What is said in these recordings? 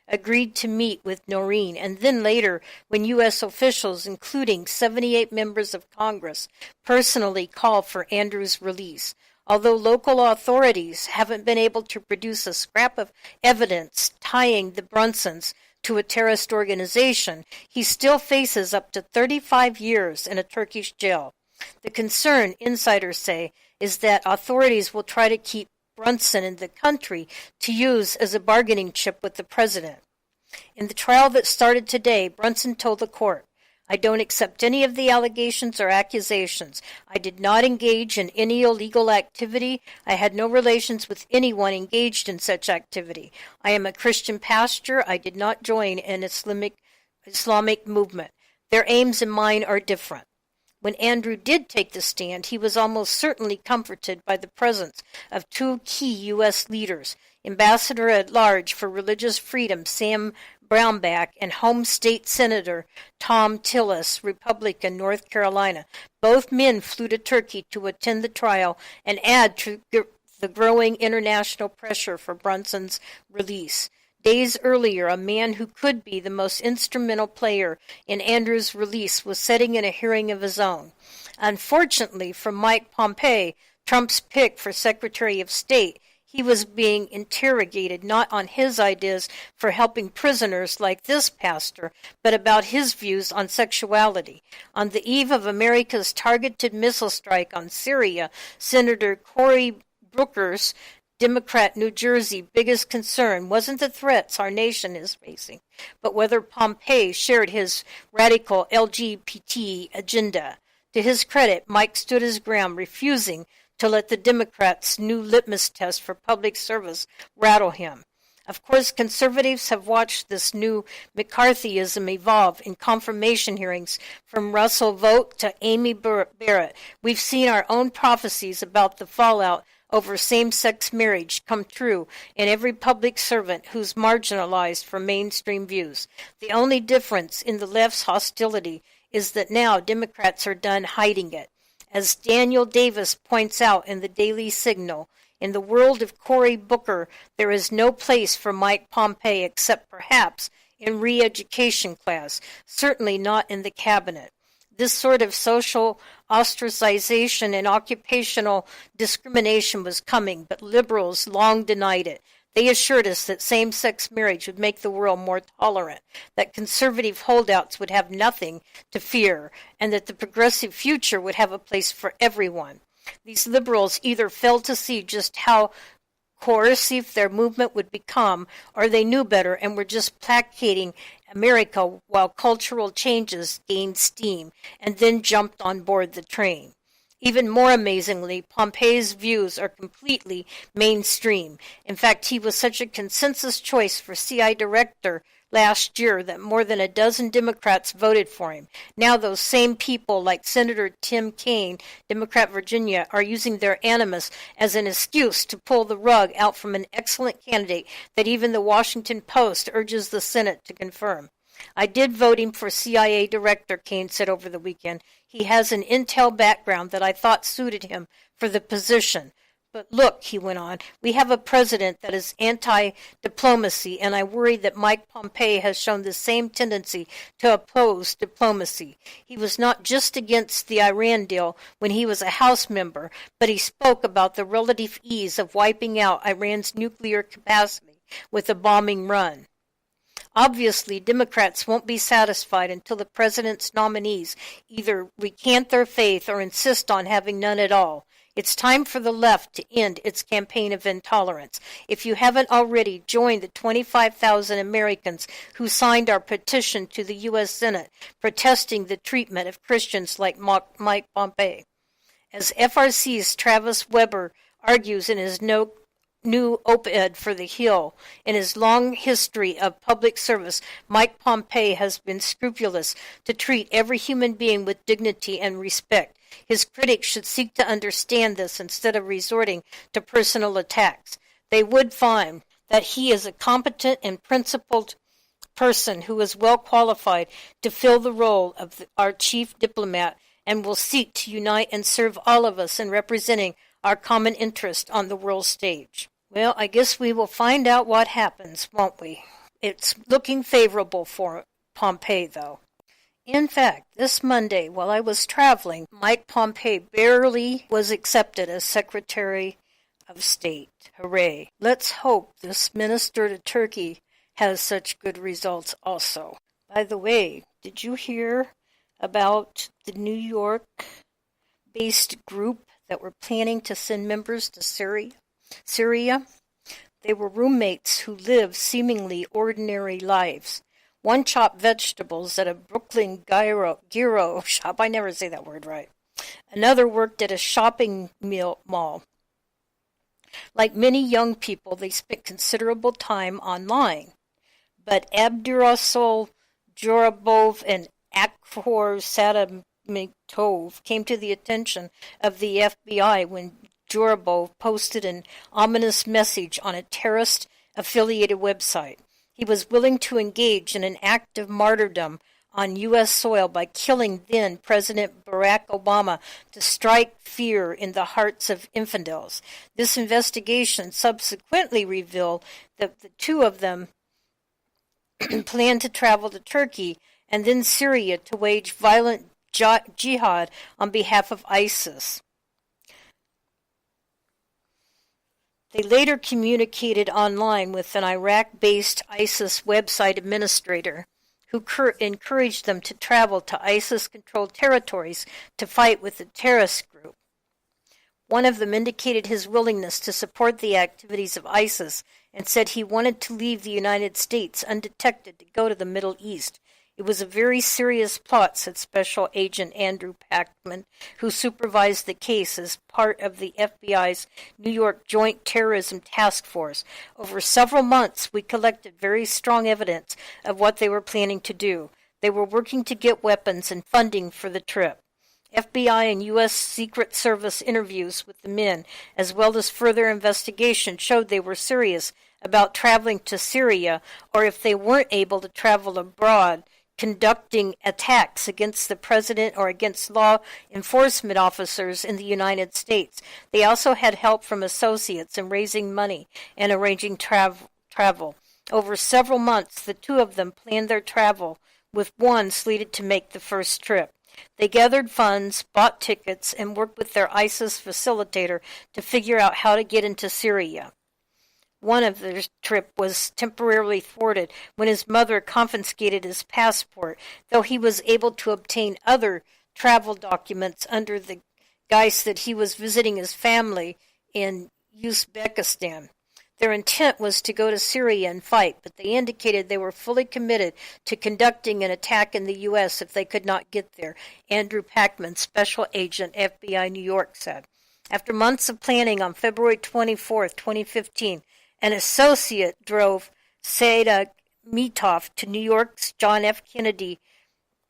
agreed to meet with Noreen, and then later when U.S. officials, including 78 members of Congress, personally called for Andrew's release. Although local authorities haven't been able to produce a scrap of evidence tying the Brunsons to a terrorist organization, he still faces up to 35 years in a Turkish jail. The concern, insiders say, is that authorities will try to keep Brunson in the country to use as a bargaining chip with the president. In the trial that started today, Brunson told the court, "I don't accept any of the allegations or accusations. I did not engage in any illegal activity. I had no relations with anyone engaged in such activity. I am a Christian pastor. I did not join an Islamic movement. Their aims and mine are different." When Andrew did take the stand, he was almost certainly comforted by the presence of two key U.S. leaders, Ambassador at Large for Religious Freedom Sam Brownback and Home State Senator Tom Tillis, Republican, North Carolina. Both men flew to Turkey to attend the trial and add to the growing international pressure for Brunson's release. Days earlier, a man who could be the most instrumental player in Andrew's release was sitting in a hearing of his own. Unfortunately for Mike Pompeo, Trump's pick for Secretary of State, he was being interrogated not on his ideas for helping prisoners like this pastor, but about his views on sexuality. On the eve of America's targeted missile strike on Syria, Senator Cory Booker's Democrat New Jersey biggest concern wasn't the threats our nation is facing, but whether Pompeo shared his radical LGBT agenda. To his credit, Mike stood his ground, refusing to let the Democrats' new litmus test for public service rattle him. Of course, conservatives have watched this new McCarthyism evolve in confirmation hearings from Russell Vogt to Amy Barrett. We've seen our own prophecies about the fallout over same-sex marriage come true in every public servant who's marginalized from mainstream views. The only difference in the left's hostility is that now Democrats are done hiding it. As Daniel Davis points out in the Daily Signal, in the world of Cory Booker, there is no place for Mike Pompeo except perhaps in re-education class, certainly not in the cabinet. This sort of social ostracization and occupational discrimination was coming, but liberals long denied it. They assured us that same-sex marriage would make the world more tolerant, that conservative holdouts would have nothing to fear, and that the progressive future would have a place for everyone. These liberals either failed to see just how coercive their movement would become, or they knew better and were just placating America while cultural changes gained steam, and then jumped on board the train. Even more amazingly, Pompeo's views are completely mainstream. In fact, he was such a consensus choice for CIA director last year that more than a dozen Democrats voted for him. Now those same people, like Senator Tim Kaine, Democrat Virginia, are using their animus as an excuse to pull the rug out from an excellent candidate that even the Washington Post urges the Senate to confirm. "I did vote him for CIA director," Kaine said over the weekend. "He has an intel background that I thought suited him for the position. But look," he went on, "we have a president that is anti-diplomacy, and I worry that Mike Pompeo has shown the same tendency to oppose diplomacy. He was not just against the Iran deal when he was a House member, but he spoke about the relative ease of wiping out Iran's nuclear capacity with a bombing run." Obviously, Democrats won't be satisfied until the president's nominees either recant their faith or insist on having none at all. It's time for the left to end its campaign of intolerance. If you haven't already, join the 25,000 Americans who signed our petition to the U.S. Senate protesting the treatment of Christians like Mike Pompeo. As FRC's Travis Weber argues in his new op-ed for The Hill, in his long history of public service, Mike Pompeo has been scrupulous to treat every human being with dignity and respect. His critics should seek to understand this instead of resorting to personal attacks. They would find that he is a competent and principled person who is well qualified to fill the role of our chief diplomat and will seek to unite and serve all of us in representing our common interest on the world stage. Well, I guess we will find out what happens, won't we? It's looking favorable for Pompeo, though. In fact, this Monday, while I was traveling, Mike Pompeo barely was accepted as Secretary of State. Hooray. Let's hope this minister to Turkey has such good results also. By the way, did you hear about the New York-based group that were planning to send members to Syria? They were roommates who lived seemingly ordinary lives. One chopped vegetables at a Brooklyn gyro shop. I never say that word right. Another worked at a shopping mall. Like many young people, they spent considerable time online. But Abdurasul Jorabov and Akhor Sadamitov came to the attention of the FBI when Jorabov posted an ominous message on a terrorist-affiliated website. He was willing to engage in an act of martyrdom on U.S. soil by killing then-President Barack Obama to strike fear in the hearts of infidels. This investigation subsequently revealed that the two of them planned to travel to Turkey and then Syria to wage violent jihad on behalf of ISIS. They later communicated online with an Iraq-based ISIS website administrator who encouraged them to travel to ISIS-controlled territories to fight with the terrorist group. One of them indicated his willingness to support the activities of ISIS and said he wanted to leave the United States undetected to go to the Middle East. It was a very serious plot, said Special Agent Andrew Packman, who supervised the case as part of the FBI's New York Joint Terrorism Task Force. Over several months, we collected very strong evidence of what they were planning to do. They were working to get weapons and funding for the trip. FBI and U.S. Secret Service interviews with the men, as well as further investigation, showed they were serious about traveling to Syria, or if they weren't able to travel abroad, conducting attacks against the president or against law enforcement officers in the United States. They also had help from associates in raising money and arranging travel. Over several months, the two of them planned their travel, with one slated to make the first trip. They gathered funds, bought tickets, and worked with their ISIS facilitator to figure out how to get into Syria. One of their trip was temporarily thwarted when his mother confiscated his passport, though he was able to obtain other travel documents under the guise that he was visiting his family in Uzbekistan. Their intent was to go to Syria and fight, but they indicated they were fully committed to conducting an attack in the U.S. if they could not get there, Andrew Packman, Special Agent, FBI New York, said. After months of planning, on February 24, 2015, an associate drove Seda Mitov to New York's John F. Kennedy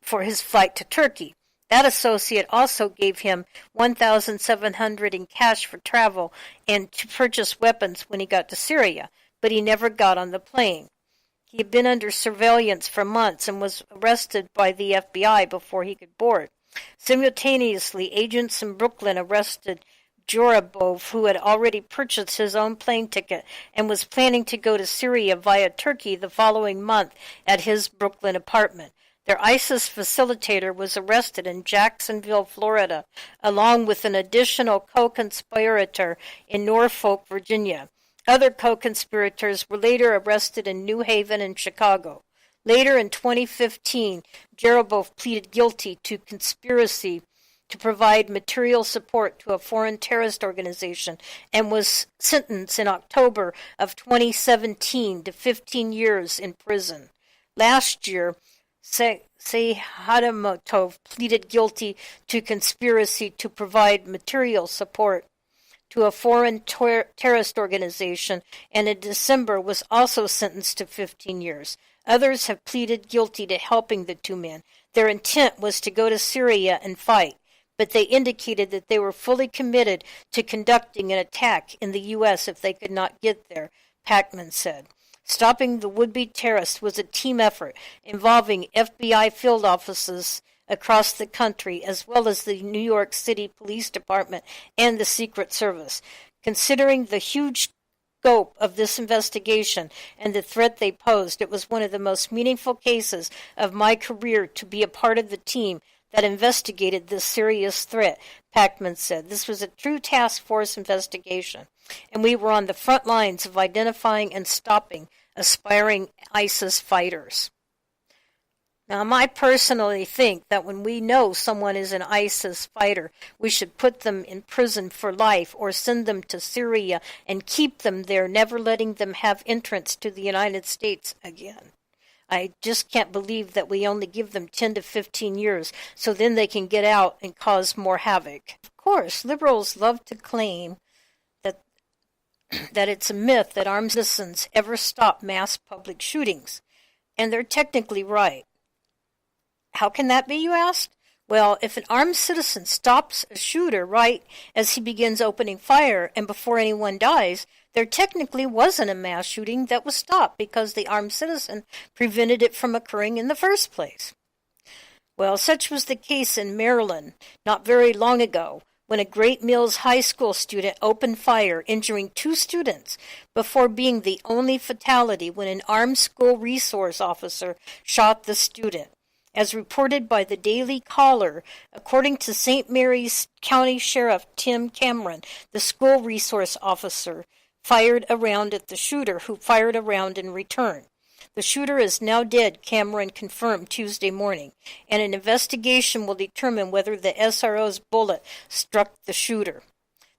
for his flight to Turkey. That associate also gave him $1,700 in cash for travel and to purchase weapons when he got to Syria, but he never got on the plane. He had been under surveillance for months and was arrested by the FBI before he could board. Simultaneously, agents in Brooklyn arrested Jorabov, who had already purchased his own plane ticket and was planning to go to Syria via Turkey the following month at his Brooklyn apartment. Their ISIS facilitator was arrested in Jacksonville, Florida, along with an additional co-conspirator in Norfolk, Virginia. Other co-conspirators were later arrested in New Haven and Chicago. Later in 2015, Jorabov pleaded guilty to conspiracy to provide material support to a foreign terrorist organization and was sentenced in October of 2017 to 15 years in prison. Last year, Seyhadamatov pleaded guilty to conspiracy to provide material support to a foreign terrorist organization and in December was also sentenced to 15 years. Others have pleaded guilty to helping the two men. Their intent was to go to Syria and fight, but they indicated that they were fully committed to conducting an attack in the U.S. if they could not get there, Packman said. Stopping the would-be terrorists was a team effort involving FBI field offices across the country, as well as the New York City Police Department and the Secret Service. Considering the huge scope of this investigation and the threat they posed, it was one of the most meaningful cases of my career to be a part of the team that investigated this serious threat, Packman said. This was a true task force investigation, and we were on the front lines of identifying and stopping aspiring ISIS fighters. Now, I personally think that when we know someone is an ISIS fighter, we should put them in prison for life or send them to Syria and keep them there, never letting them have entrance to the United States again. I just can't believe that we only give them 10 to 15 years so then they can get out and cause more havoc. Of course, liberals love to claim that it's a myth that armed citizens ever stop mass public shootings, and they're technically right. How can that be, you asked? Well, if an armed citizen stops a shooter right as he begins opening fire and before anyone dies, there technically wasn't a mass shooting that was stopped because the armed citizen prevented it from occurring in the first place. Well, such was the case in Maryland not very long ago when a Great Mills High School student opened fire, injuring 2 students before being the only fatality when an armed school resource officer shot the student. As reported by the Daily Caller, according to St. Mary's County Sheriff Tim Cameron, the school resource officer fired a round at the shooter, who fired a round in return. The shooter is now dead, Cameron confirmed Tuesday morning, and an investigation will determine whether the SRO's bullet struck the shooter.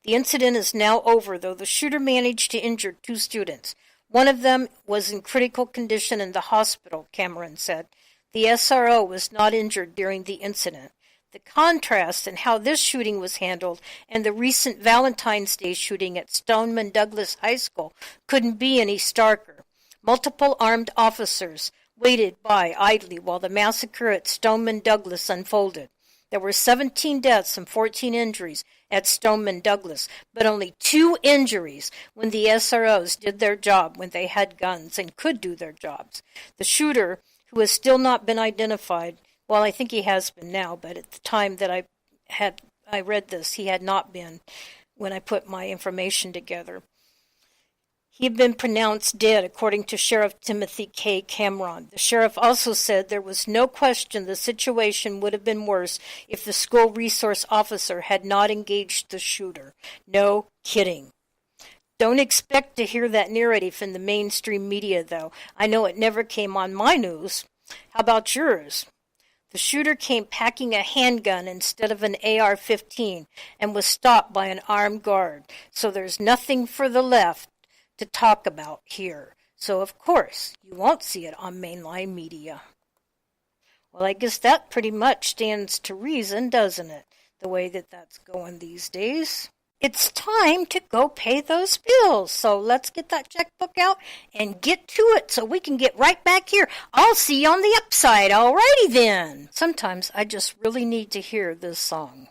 The incident is now over, though the shooter managed to injure 2 students. One of them was in critical condition in the hospital, Cameron said. The SRO was not injured during the incident. The contrast in how this shooting was handled and the recent Valentine's Day shooting at Stoneman Douglas High School couldn't be any starker. Multiple armed officers waited by idly while the massacre at Stoneman Douglas unfolded. There were 17 deaths and 14 injuries at Stoneman Douglas, but only 2 injuries when the SROs did their job when they had guns and could do their jobs. The shooter, who has still not been identified, well, I think he has been now, but at the time that I read this, he had not been when I put my information together. He had been pronounced dead, according to Sheriff Timothy K. Cameron. The sheriff also said there was no question the situation would have been worse if the school resource officer had not engaged the shooter. No kidding. Don't expect to hear that narrative in the mainstream media, though. I know it never came on my news. How about yours? The shooter came packing a handgun instead of an AR-15 and was stopped by an armed guard. So there's nothing for the left to talk about here. So, of course, you won't see it on mainline media. Well, I guess that pretty much stands to reason, doesn't it? The way that that's going these days. It's time to go pay those bills. So let's get that checkbook out and get to it so we can get right back here. I'll see you on the upside. Alrighty then. Sometimes I just really need to hear this song.